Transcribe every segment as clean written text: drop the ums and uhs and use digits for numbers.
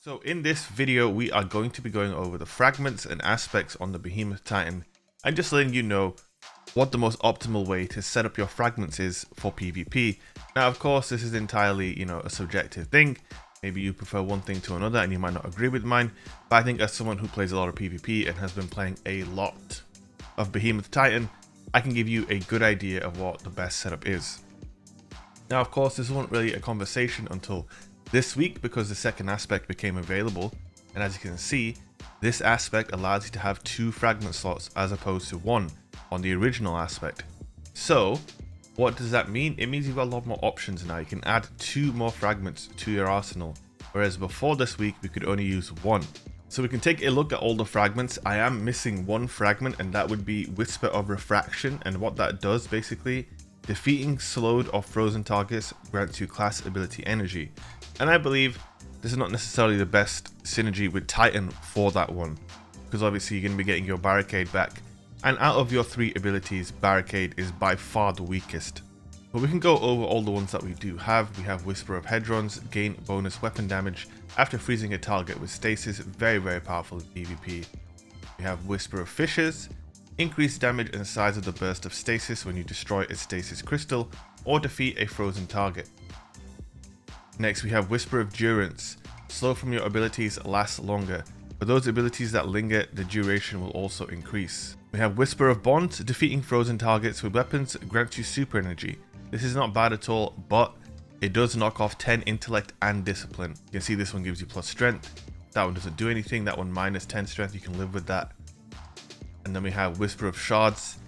So in this video, we are going to be going over the fragments and aspects on the Behemoth Titan and just letting you know what the most optimal way to set up your fragments is for PvP. Now, of course, this is entirely, a subjective thing. Maybe you prefer one thing to another and you might not agree with mine, but I think as someone who plays a lot of PvP and has been playing a lot of Behemoth Titan, I can give you a good idea of what the best setup is. Now, of course, this wasn't really a conversation until this week because the second aspect became available, and as you can see, this aspect allows you to have 2 fragment slots as opposed to 1 on the original aspect. So what does that mean? It means you've got a lot more options now. You can add 2 more fragments to your arsenal, whereas before this week we could only use 1. So we can take a look at all the fragments. I am missing 1 fragment, and that would be Whisper of Refraction, and what that does basically, defeating slowed or frozen targets grants you class ability energy. And I believe this is not necessarily the best synergy with Titan for that one, because obviously you're going to be getting your Barricade back, and out of your 3 abilities, Barricade is by far the weakest. But we can go over all the ones that we do have. We have Whisper of Hedrons, gain bonus weapon damage after freezing a target with stasis, very powerful in PvP. We have Whisper of Fishes, increased damage and size of the burst of stasis when you destroy a stasis crystal or defeat a frozen target. Next we have Whisper of Durance, slow from your abilities lasts longer. For those abilities that linger, the duration will also increase. We have Whisper of Bonds, defeating frozen targets with weapons grants you super energy. This is not bad at all, but it does knock off 10 intellect and discipline. You can see this one gives you plus strength, that one doesn't do anything, that one minus 10 strength, you can live with that. And then we have Whisper of Shards,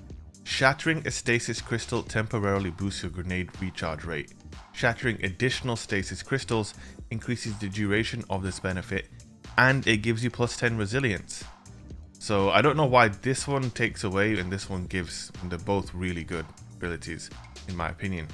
shattering a stasis crystal temporarily boosts your grenade recharge rate. Shattering additional stasis crystals increases the duration of this benefit, and it gives you plus 10 resilience. So I don't know why this one takes away and this one gives. They're both really good abilities in my opinion.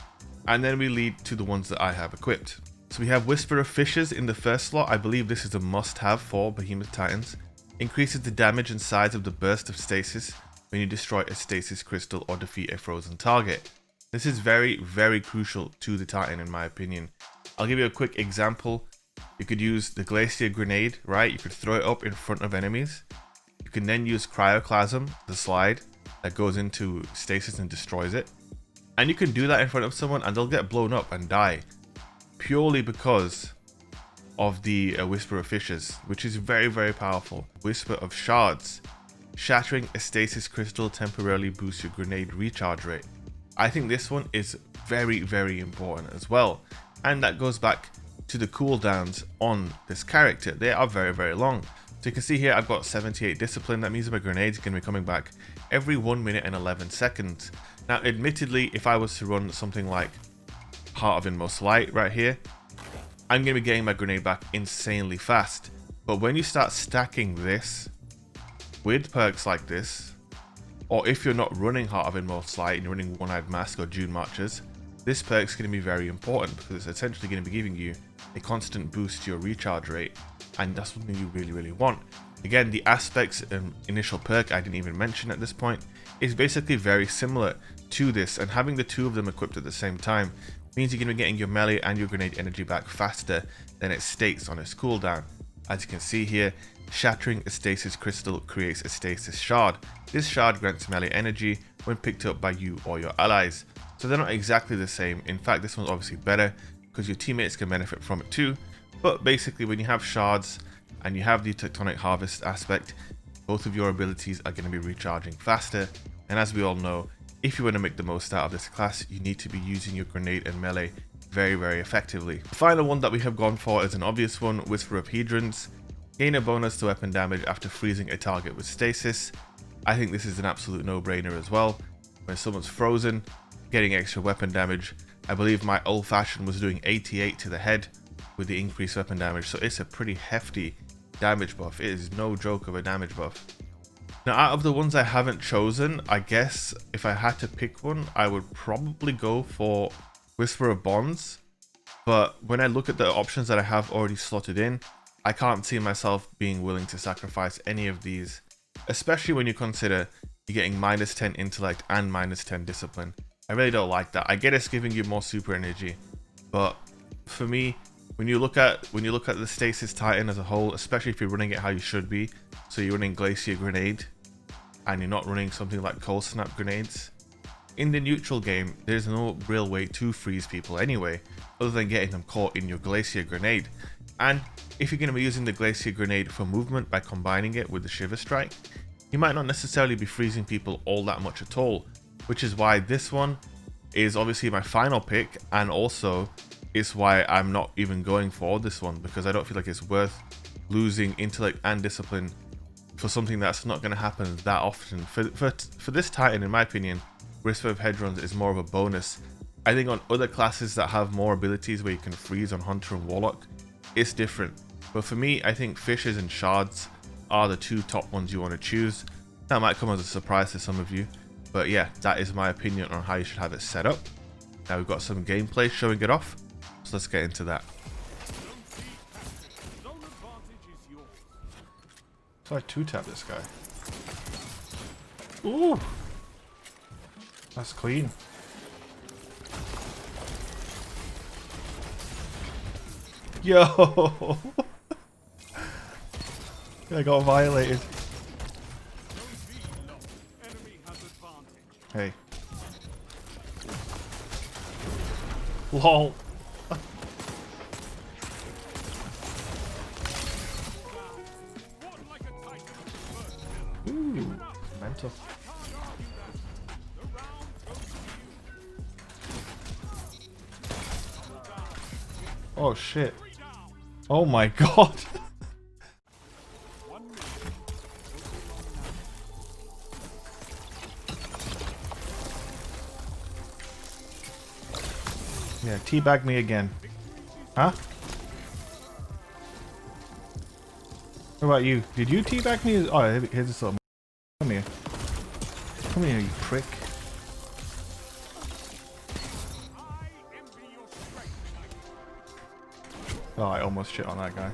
And then we lead to the ones that I have equipped. So we have Whisper of Fishes in the first slot. I believe this is a must-have for Behemoth Titans. Increases the damage and size of the burst of stasis when you destroy a stasis crystal or defeat a frozen target. This is very crucial to the Titan in my opinion. I'll give you a quick example. You could use the Glacier Grenade, right? You could throw it up in front of enemies. You can then use Cryoclasm, the slide that goes into stasis and destroys it. And you can do that in front of someone and they'll get blown up and die. Purely because of the Whisper of Fishes, which is very powerful. Whisper of Shards, shattering a stasis crystal temporarily boosts your grenade recharge rate. I think this one is very important as well, and that goes back to the cooldowns on this character. They are very long. So you can see here I've got 78 discipline. That means my grenades are going to be coming back every 1 minute and 11 seconds. Now admittedly, if I was to run something like Heart of Inmost Light right here, I'm going to be getting my grenade back insanely fast. But when you start stacking this with perks like this, or if you're not running Heart of Inmost Light and you're running One-Eyed Mask or June Marchers, this perk is going to be very important because it's essentially going to be giving you a constant boost to your recharge rate, and that's something you really want. Again, the aspects initial perk I didn't even mention at this point is basically very similar to this, and having the 2 of them equipped at the same time means you're going to be getting your melee and your grenade energy back faster than it states on its cooldown. As you can see here, shattering a stasis crystal creates a stasis shard. This shard grants melee energy when picked up by you or your allies. So they're not exactly the same. In fact, this one's obviously better because your teammates can benefit from it too. But basically, when you have shards and you have the Tectonic Harvest aspect, both of your abilities are going to be recharging faster. And as we all know, if you want to make the most out of this class, you need to be using your grenade and melee very effectively. The final one that we have gone for is an obvious one, Whisper of Hedrons. Gain a bonus to weapon damage after freezing a target with stasis. I think this is an absolute no-brainer as well. When someone's frozen, getting extra weapon damage. I believe my old fashioned was doing 88 to the head with the increased weapon damage, so it's a pretty hefty damage buff. It is no joke of a damage buff. Now, out of the ones I haven't chosen, I guess if I had to pick one, I would probably go for Whisper of Bonds. But when I look at the options that I have already slotted in, I can't see myself being willing to sacrifice any of these, especially when you consider you're getting minus 10 intellect and minus 10 discipline. I really don't like that. I get it's giving you more super energy, but for me, when you look at the Stasis Titan as a whole, especially if you're running it how you should be, so you're running Glacier Grenade and you're not running something like Cold Snap grenades, in the neutral game there's no real way to freeze people anyway, other than getting them caught in your Glacier Grenade. And if you're going to be using the Glacier Grenade for movement by combining it with the Shiver Strike, you might not necessarily be freezing people all that much at all, which is why this one is obviously my final pick, and also is why I'm not even going for this one, because I don't feel like it's worth losing intellect and discipline for something that's not going to happen that often. For this Titan, in my opinion, Risk of Hedrons is more of a bonus. I think on other classes that have more abilities where you can freeze on Hunter and Warlock, it's different. But for me, I think Fishers and Shards are the two top ones you want to choose. That might come as a surprise to some of you, but yeah, that is my opinion on how you should have it set up. Now we've got some gameplay showing it off, so let's get into that. So I 2-tap this guy. Ooh! That's clean. Yo! I got violated. Hey. LOL. Ooh, mental. Oh shit. Oh my god. Yeah, teabag me again. Huh? What about you? Did you teabag me? Oh, here's this little. Come here. Come here, you prick. Oh, I almost shit on that guy.